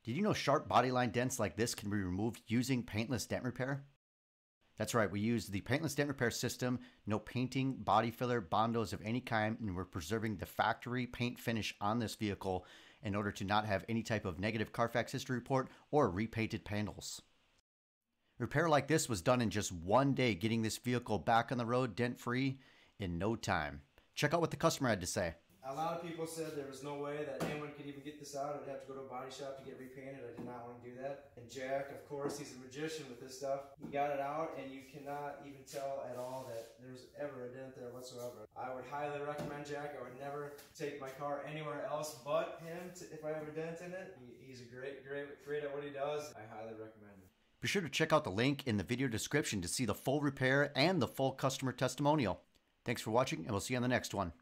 Did you know sharp bodyline dents like this can be removed using paintless dent repair? That's right, we use the paintless dent repair system, no painting, body filler, bondos of any kind, and we're preserving the factory paint finish on this vehicle in order to not have any type of negative Carfax history report or repainted panels. Repair like this was done in just 1 day, getting this vehicle back on the road dent-free in no time. Check out what the customer had to say. A lot of people said there was no way that anyone could even get this out. I'd have to go to a body shop to get repainted. I did not want to do that. And Jack, of course, he's a magician with this stuff. He got it out, and you cannot even tell at all that there's ever a dent there whatsoever. I would highly recommend Jack. I would never take my car anywhere else but him if I have a dent in it. He's a great at what he does. I highly recommend him. Be sure to check out the link in the video description to see the full repair and the full customer testimonial. Thanks for watching, and we'll see you on the next one.